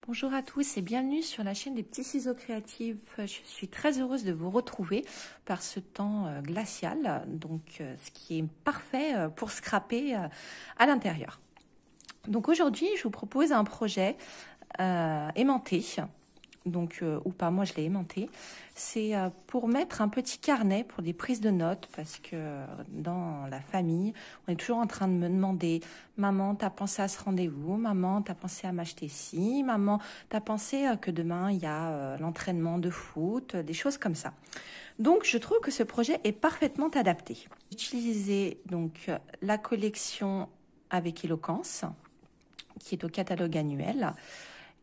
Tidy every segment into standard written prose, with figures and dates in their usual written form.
Bonjour à tous et bienvenue sur la chaîne des petits ciseaux créatifs. Je suis très heureuse de vous retrouver par ce temps glacial, donc ce qui est parfait pour scraper à l'intérieur. Donc aujourd'hui, je vous propose un projet aimanté, donc ou pas, moi je l'ai aimanté. C'est pour mettre un petit carnet pour des prises de notes, parce que dans la famille, on est toujours en train de me demander « Maman, t'as pensé à ce rendez-vous? Maman, t'as pensé à m'acheter ci? Maman, t'as pensé que demain, il y a l'entraînement de foot ?» Des choses comme ça. Donc, je trouve que ce projet est parfaitement adapté. J'ai utilisé donc la collection avec éloquence, qui est au catalogue annuel.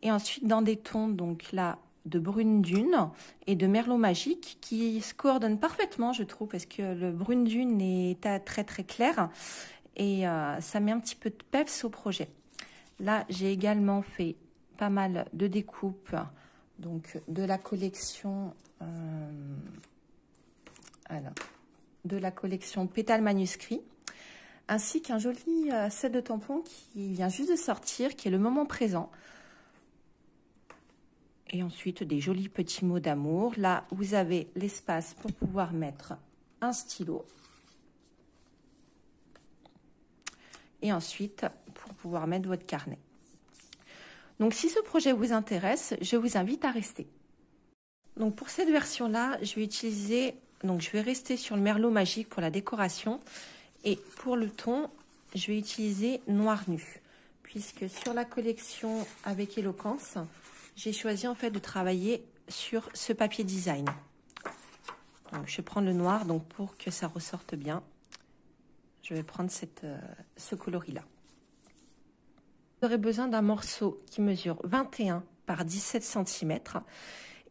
Et ensuite, dans des tons, donc là, de brune dune et de merlot magique qui se coordonnent parfaitement, je trouve, parce que le brune dune est très très clair et ça met un petit peu de peps au projet. Là, j'ai également fait pas mal de découpes donc de la collection Pétale manuscrit, ainsi qu'un joli set de tampons qui vient juste de sortir, qui est le moment présent. Et ensuite, des jolis petits mots d'amour. Là, vous avez l'espace pour pouvoir mettre un stylo. Et ensuite, pour pouvoir mettre votre carnet. Donc, si ce projet vous intéresse, je vous invite à rester. Donc, pour cette version-là, je vais rester sur le merlot magique pour la décoration. Et pour le ton, je vais utiliser noir nu. Puisque sur la collection avec éloquence, j'ai choisi en fait de travailler sur ce papier design. Donc, je prends le noir donc pour que ça ressorte bien. Je vais prendre ce coloris-là. Vous aurez besoin d'un morceau qui mesure 21 par 17 cm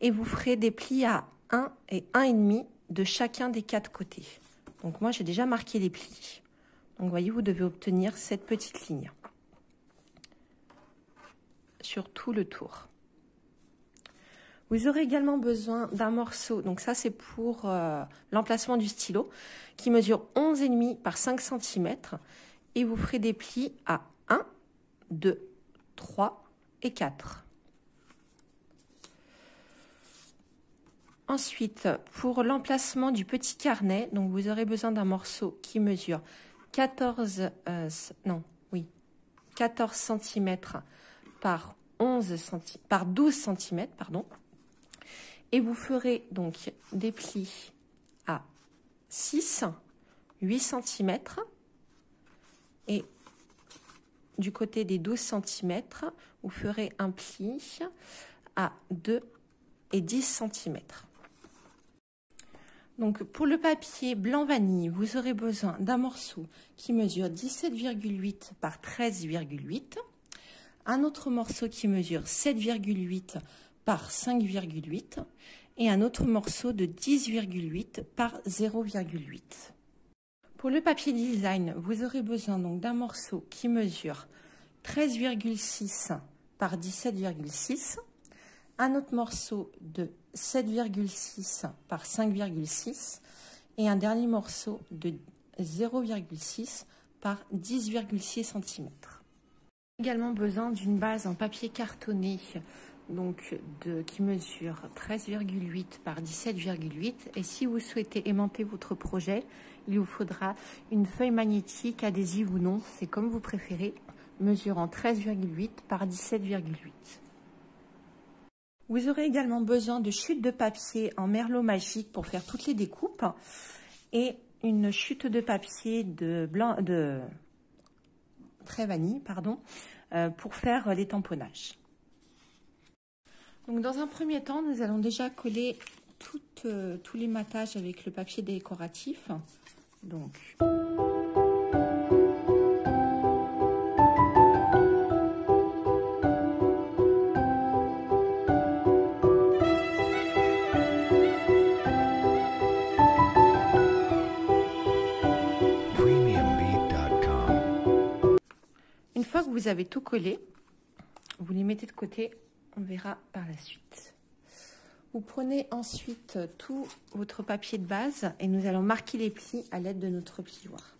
et vous ferez des plis à 1 et 1,5 de chacun des 4 côtés. Donc moi j'ai déjà marqué les plis. Donc voyez, vous devez obtenir cette petite ligne sur tout le tour. Vous aurez également besoin d'un morceau, donc ça c'est pour l'emplacement du stylo, qui mesure 11,5 par 5 cm et vous ferez des plis à 1, 2, 3 et 4. Ensuite, pour l'emplacement du petit carnet, donc vous aurez besoin d'un morceau qui mesure 14 cm par 12 cm, pardon. Et vous ferez donc des plis à 6, 8 cm et du côté des 12 cm, vous ferez un pli à 2 et 10 cm. Donc pour le papier blanc vanille, vous aurez besoin d'un morceau qui mesure 17,8 par 13,8, un autre morceau qui mesure 7,8 par 5,8 et un autre morceau de 10,8 par 0,8. Pour le papier design, vous aurez besoin donc d'un morceau qui mesure 13,6 par 17,6, un autre morceau de 7,6 par 5,6 et un dernier morceau de 0,6 par 10,6 cm. Également besoin d'une base en papier cartonné donc qui mesure 13,8 par 17,8 et si vous souhaitez aimanter votre projet, il vous faudra une feuille magnétique, adhésive ou non, c'est comme vous préférez, mesurant 13,8 par 17,8. Vous aurez également besoin de chutes de papier en merlot magique pour faire toutes les découpes et une chute de papier de très vanille, pardon, pour faire les tamponnages. Donc dans un premier temps, nous allons déjà coller tous les matages avec le papier décoratif. Donc une fois que vous avez tout collé, vous les mettez de côté. On verra par la suite. Vous prenez ensuite tout votre papier de base et nous allons marquer les plis à l'aide de notre plioir.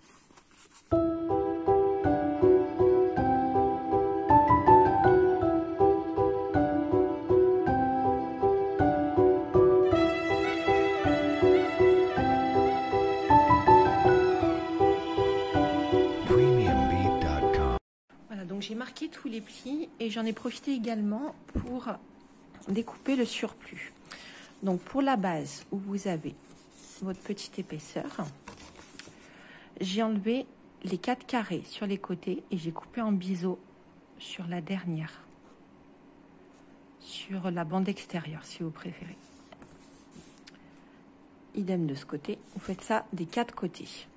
marqué tous les plis et j'en ai profité également pour découper le surplus. Donc pour la base où vous avez votre petite épaisseur, j'ai enlevé les 4 carrés sur les côtés et j'ai coupé en biseau sur la dernière, sur la bande extérieure si vous préférez. Idem de ce côté, vous faites ça des 4 côtés.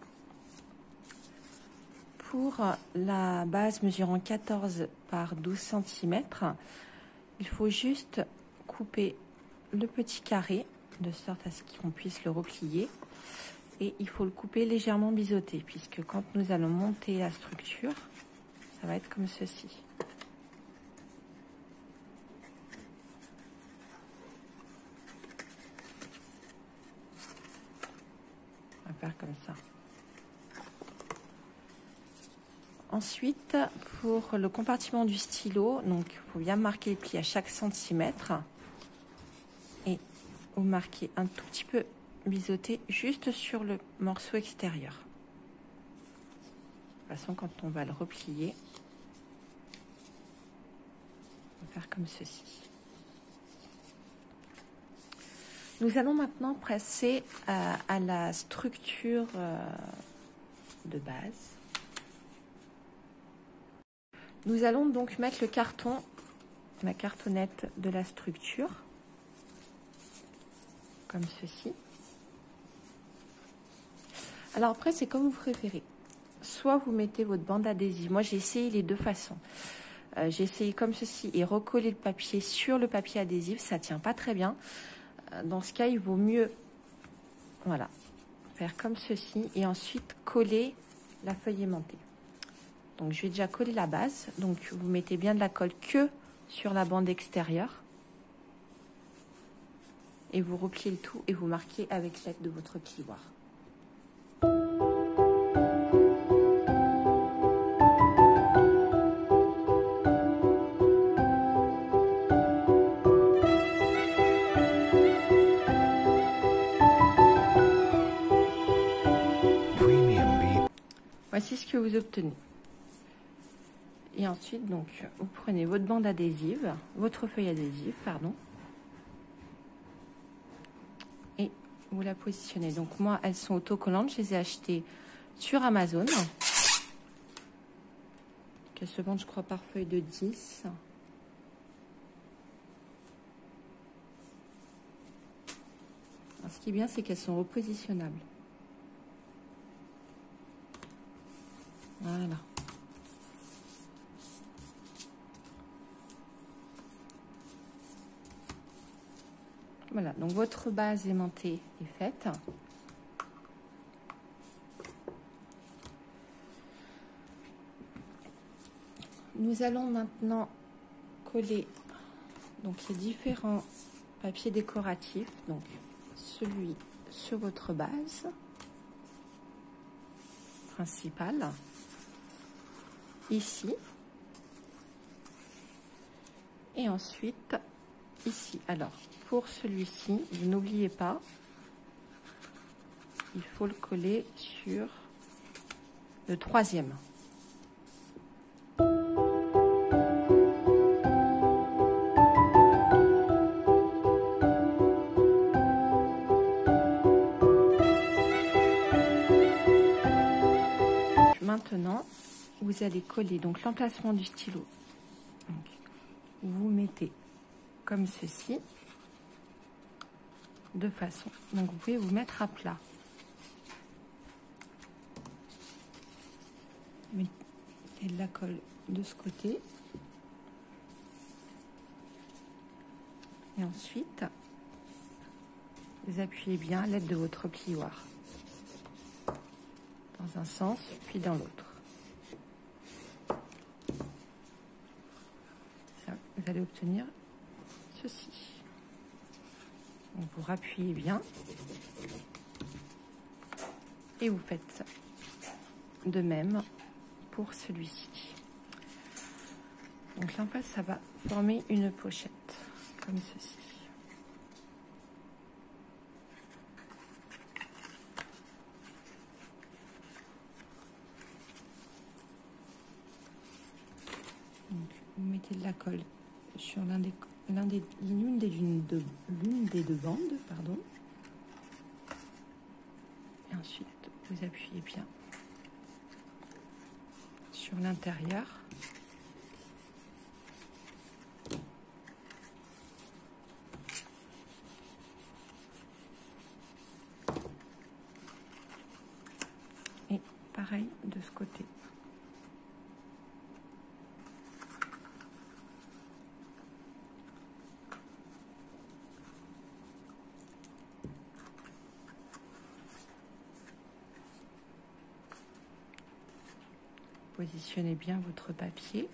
Pour la base mesurant 14 par 12 cm, il faut juste couper le petit carré de sorte à ce qu'on puisse le replier. Et il faut le couper légèrement biseauté, puisque quand nous allons monter la structure, ça va être comme ceci. On va faire comme ça. Ensuite, pour le compartiment du stylo, donc il faut bien marquer le pli à chaque centimètre. Et vous marquez un tout petit peu biseauté juste sur le morceau extérieur. De toute façon, quand on va le replier, on va faire comme ceci. Nous allons maintenant passer à la structure de base. Nous allons donc mettre le carton, la cartonnette de la structure, comme ceci. Alors après, c'est comme vous préférez. Soit vous mettez votre bande adhésive. Moi, j'ai essayé les deux façons. J'ai essayé comme ceci et recoller le papier sur le papier adhésif. Ça ne tient pas très bien. Dans ce cas, il vaut mieux, voilà, faire comme ceci et ensuite coller la feuille aimantée. Donc, je vais déjà coller la base. Donc, vous mettez bien de la colle que sur la bande extérieure. Et vous repliez le tout et vous marquez avec l'aide de votre plioir. Voici ce que vous obtenez. Et ensuite, donc, vous prenez votre bande adhésive, votre feuille adhésive, pardon, et vous la positionnez. Donc, moi, elles sont autocollantes. Je les ai achetées sur Amazon. Qu'elles se vendent, je crois, par feuille de 10. Alors, ce qui est bien, c'est qu'elles sont repositionnables. Voilà. Voilà, donc votre base aimantée est faite. Nous allons maintenant coller donc les différents papiers décoratifs. Donc celui sur votre base principale, ici, et ensuite ici. Alors pour celui-ci, vous n'oubliez pas, il faut le coller sur le troisième. Maintenant, vous allez coller donc l'emplacement du stylo. Donc, vous mettez comme ceci, de façon. Donc, vous pouvez vous mettre à plat. Mettez de la colle de ce côté. Et ensuite, vous appuyez bien à l'aide de votre plioir. Dans un sens, puis dans l'autre. Vous allez obtenir ceci. Donc vous rappuyez bien et vous faites de même pour celui-ci. Donc là en face, ça va former une pochette comme ceci. mettez de la colle sur l'une des deux bandes, pardon. Et ensuite, vous appuyez bien sur l'intérieur. Et pareil de ce côté. Positionnez bien votre papier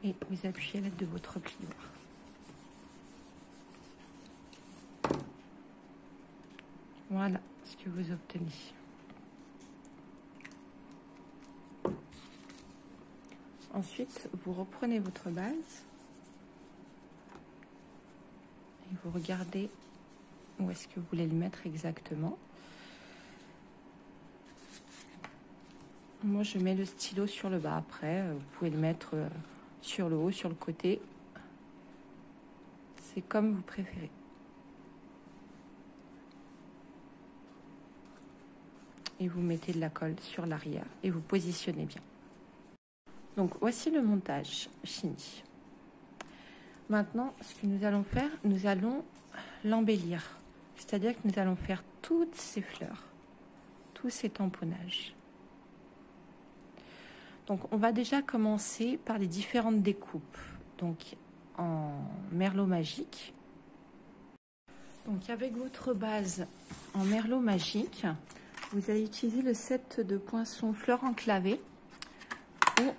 et vous appuyez à l'aide de votre plioir. Voilà ce que vous obtenez. Ensuite, vous reprenez votre base et vous regardez où est-ce que vous voulez le mettre exactement. Moi, je mets le stylo sur le bas. Après, vous pouvez le mettre sur le haut, sur le côté. C'est comme vous préférez. Et vous mettez de la colle sur l'arrière et vous positionnez bien. Donc, voici le montage fini. Maintenant, ce que nous allons faire, nous allons l'embellir. C'est-à-dire que nous allons faire toutes ces fleurs, tous ces tamponnages. Donc, on va déjà commencer par les différentes découpes. Donc, en merlot magique. Donc, avec votre base en merlot magique, vous allez utiliser le set de poinçons fleurs enclavées où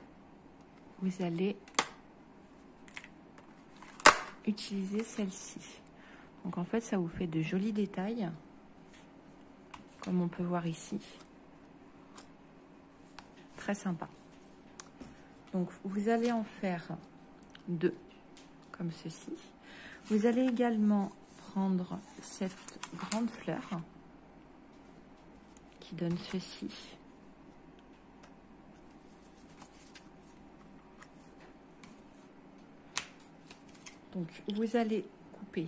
vous allez utiliser celle-ci. Donc, en fait, ça vous fait de jolis détails, comme on peut voir ici. Très sympa. Donc, vous allez en faire 2, comme ceci. Vous allez également prendre cette grande fleur qui donne ceci. Donc, vous allez couper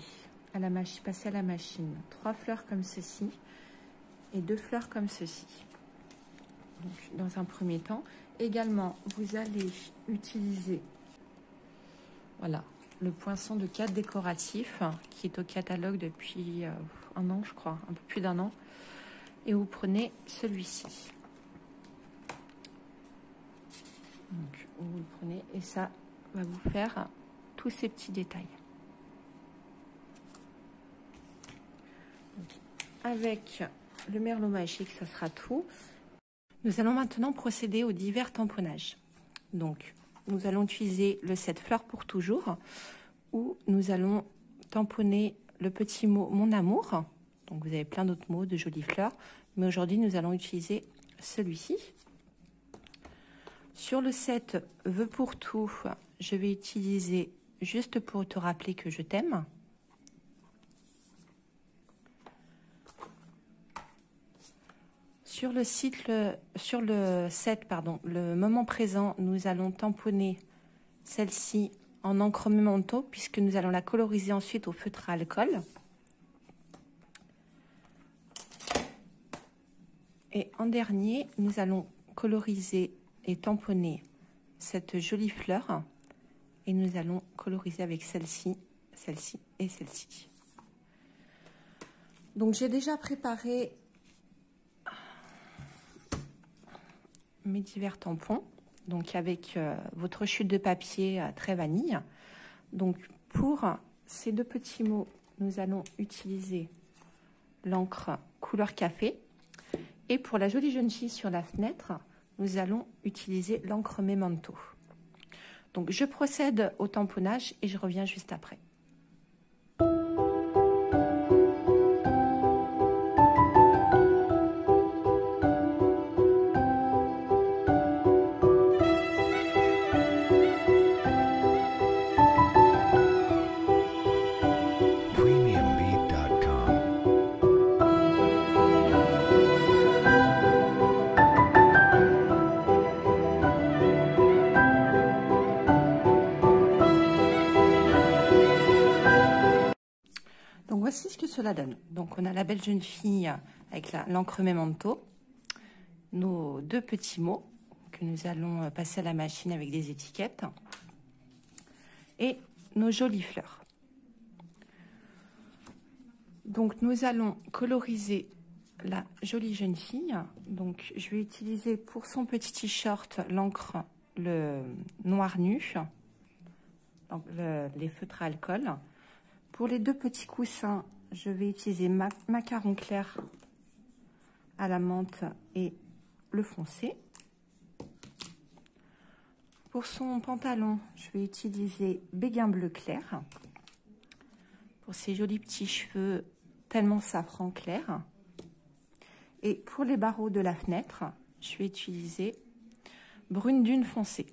à la machine, passer à la machine 3 fleurs comme ceci et 2 fleurs comme ceci. Donc, dans un premier temps, également, vous allez utiliser, voilà, le poinçon de 4 décoratif qui est au catalogue depuis un an, je crois, un peu plus d'1 an. Et vous prenez celui-ci. Donc, vous le prenez et ça va vous faire tous ces petits détails. Donc, avec le merlot magique, ça sera tout. Nous allons maintenant procéder aux divers tamponnages. Donc, nous allons utiliser le set fleurs pour toujours, où nous allons tamponner le petit mot mon amour. Donc, vous avez plein d'autres mots de jolies fleurs, mais aujourd'hui, nous allons utiliser celui-ci. Sur le set vœux pour tout, je vais utiliser juste pour te rappeler que je t'aime. Sur le set, le moment présent, nous allons tamponner celle-ci en encre memento puisque nous allons la coloriser ensuite au feutre à alcool. Et en dernier, nous allons coloriser et tamponner cette jolie fleur et nous allons coloriser avec celle-ci, celle-ci et celle-ci. Donc j'ai déjà préparé mes divers tampons, donc avec votre chute de papier très vanille. Donc pour ces 2 petits mots, nous allons utiliser l'encre couleur café. Et pour la jolie jeune fille sur la fenêtre, nous allons utiliser l'encre memento. Donc je procède au tamponnage et je reviens juste après. voici ce que cela donne. Donc, on a la belle jeune fille avec l'encre Memento, nos deux petits mots que nous allons passer à la machine avec des étiquettes et nos jolies fleurs. Donc, nous allons coloriser la jolie jeune fille. Donc, je vais utiliser pour son petit t-shirt l'encre, le noir nu, donc les feutres à alcool. Pour les deux petits coussins, je vais utiliser macaron clair à la menthe et le foncé. Pour son pantalon, je vais utiliser béguin bleu clair. Pour ses jolis petits cheveux tellement safran clair. Et pour les barreaux de la fenêtre, je vais utiliser brune dune foncée.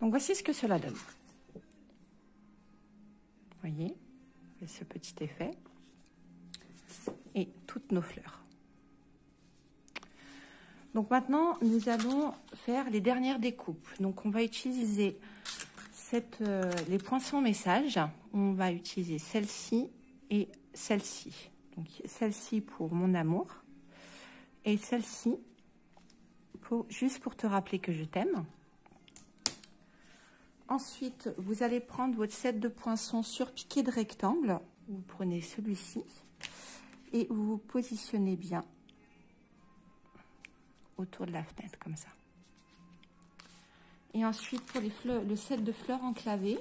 Donc voici ce que cela donne. Vous voyez, ce petit effet. Et toutes nos fleurs. Donc maintenant, nous allons faire les dernières découpes. Donc on va utiliser les poinçons messages. On va utiliser celle-ci et celle-ci. Donc celle-ci pour mon amour. Et celle-ci juste pour te rappeler que je t'aime. Ensuite, vous allez prendre votre set de poinçons surpiqué de rectangle. Vous prenez celui-ci et vous vous positionnez bien autour de la fenêtre, comme ça. Et ensuite, pour le set de fleurs enclavées,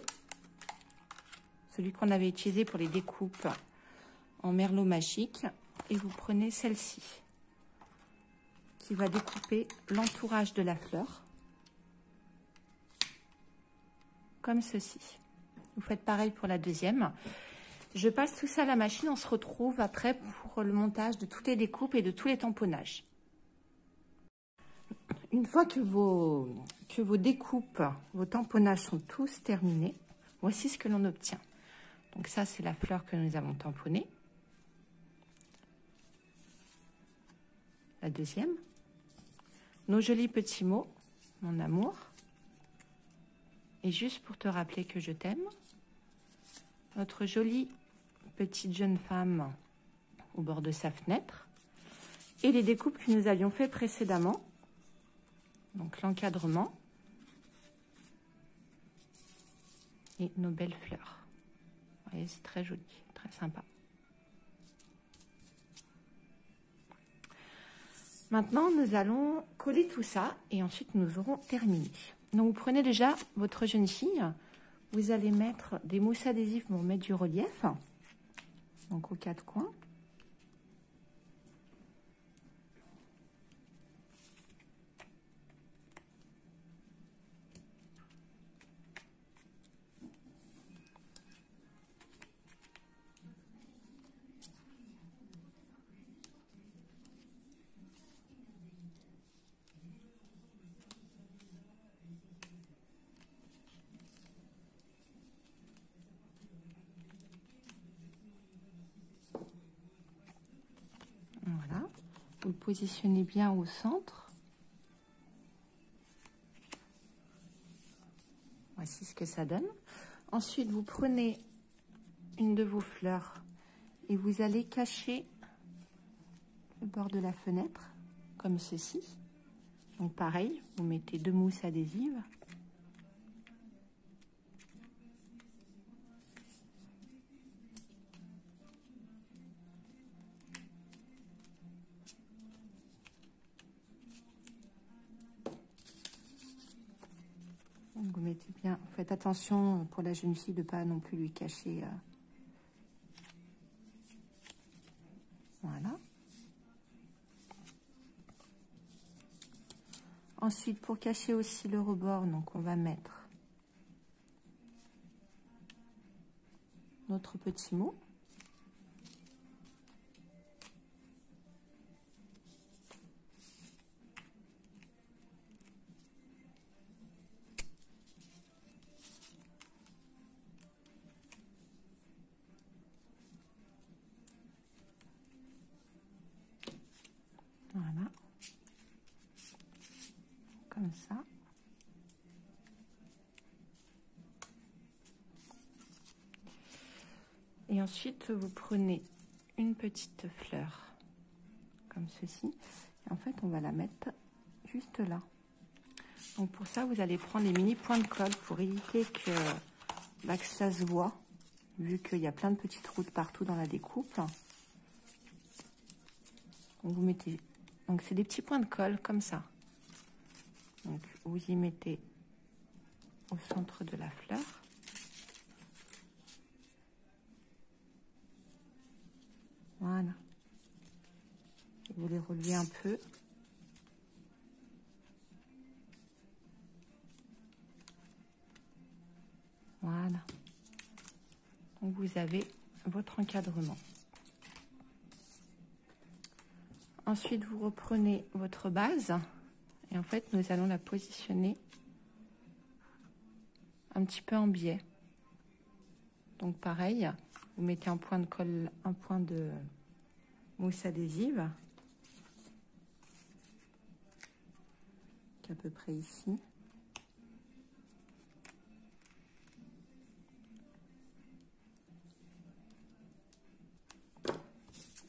celui qu'on avait utilisé pour les découpes en merlot magique, et vous prenez celle-ci, qui va découper l'entourage de la fleur. Comme ceci. Vous faites pareil pour la deuxième. Je passe tout ça à la machine. On se retrouve après pour le montage de toutes les découpes et de tous les tamponnages. Une fois que vos découpes, vos tamponnages sont tous terminés, voici ce que l'on obtient. Donc ça, c'est la fleur que nous avons tamponnée. La deuxième. Nos jolis petits mots, mon amour. Et juste pour te rappeler que je t'aime, notre jolie petite jeune femme au bord de sa fenêtre et les découpes que nous avions fait précédemment. Donc l'encadrement et nos belles fleurs. Vous voyez, c'est très joli, très sympa. Maintenant, nous allons coller tout ça et ensuite nous aurons terminé. Donc, vous prenez déjà votre jeune fille. Vous allez mettre des mousses adhésives pour mettre du relief. Donc, aux quatre coins. Voilà, vous le positionnez bien au centre. Voici ce que ça donne. Ensuite, vous prenez une de vos fleurs et vous allez cacher le bord de la fenêtre, comme ceci. Donc pareil, vous mettez deux mousses adhésives. Vous mettez bien, faites attention pour la jeune fille de ne pas non plus lui cacher. Voilà. Ensuite, pour cacher aussi le rebord, donc on va mettre notre petit mot. Et ensuite, vous prenez une petite fleur, comme ceci. Et en fait, on va la mettre juste là. Donc pour ça, vous allez prendre les mini points de colle pour éviter que, que ça se voit, vu qu'il y a plein de petites routes partout dans la découpe. Donc vous mettez, donc c'est des petits points de colle comme ça. Donc vous y mettez au centre de la fleur. Voilà. Vous les relevez un peu. Voilà. Donc vous avez votre encadrement. Ensuite, vous reprenez votre base et en fait, nous allons la positionner un petit peu en biais. Donc pareil, vous mettez un point de colle, un point de mousse adhésive, qui est à peu près ici.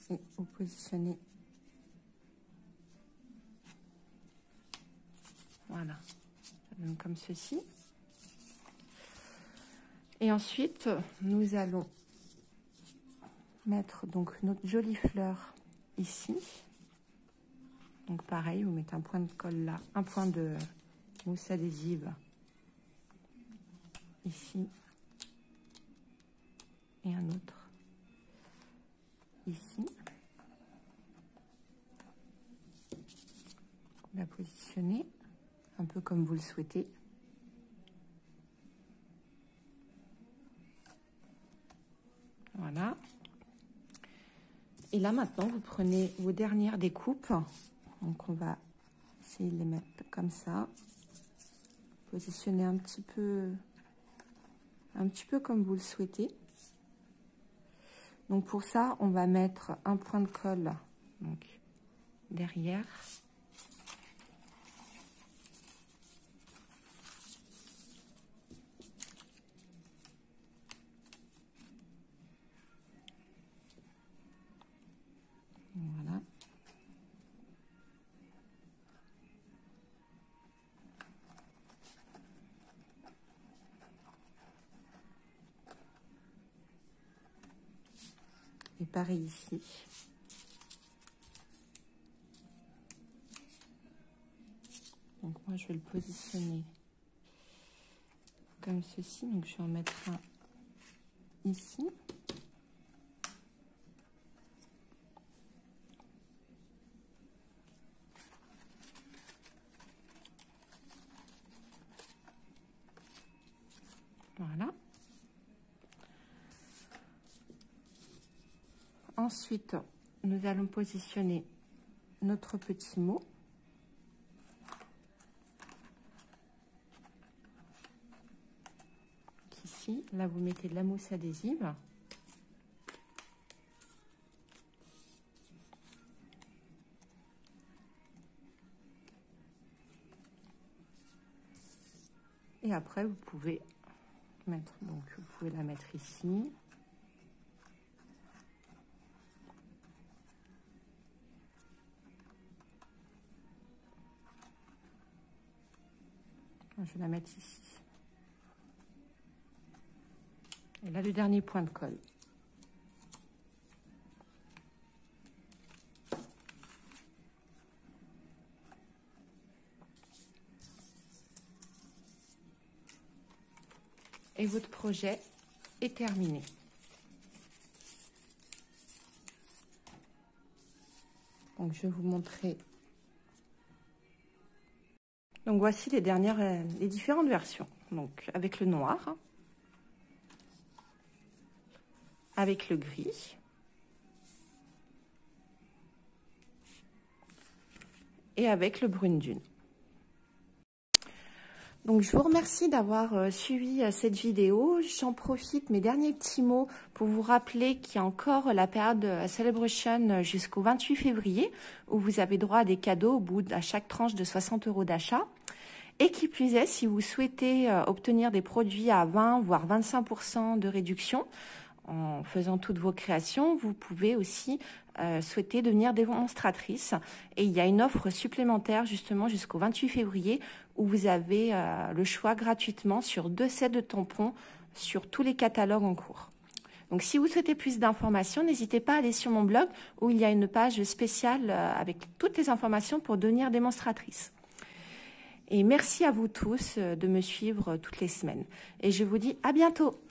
Et vous positionnez. Voilà, ça donne comme ceci. Et ensuite, nous allons mettre donc notre jolie fleur ici. Donc pareil, vous mettez un point de colle là, un point de mousse adhésive ici et un autre ici. Vous la positionnez un peu comme vous le souhaitez. Voilà. Et là maintenant, vous prenez vos dernières découpes. Donc on va essayer de les mettre comme ça. Positionner un petit peu comme vous le souhaitez. Donc pour ça, on va mettre un point de colle donc derrière. Voilà. Et pareil ici. Donc moi je vais le positionner comme ceci. Donc je vais en mettre un ici. Voilà. Ensuite, nous allons positionner notre petit mot. Ici, là, vous mettez de la mousse adhésive. Et après, vous pouvez mettre, donc vous pouvez la mettre ici. Je vais la mettre ici. Et là, le dernier point de colle. Et votre projet est terminé. Donc, je vais vous montrer. Donc, voici les différentes versions. Donc, avec le noir, avec le gris, et avec le brune dune. Donc, je vous remercie d'avoir suivi cette vidéo. J'en profite, mes derniers petits mots, pour vous rappeler qu'il y a encore la période Celebration jusqu'au 28 février, où vous avez droit à des cadeaux au bout à chaque tranche de 60 € d'achat. Et qui plus est, si vous souhaitez obtenir des produits à 20 voire 25% de réduction, en faisant toutes vos créations, vous pouvez aussi souhaiter devenir démonstratrice. Et il y a une offre supplémentaire justement jusqu'au 28 février où vous avez le choix gratuitement sur 2 sets de tampons sur tous les catalogues en cours. Donc, si vous souhaitez plus d'informations, n'hésitez pas à aller sur mon blog où il y a une page spéciale avec toutes les informations pour devenir démonstratrice. Et merci à vous tous de me suivre toutes les semaines. Et je vous dis à bientôt.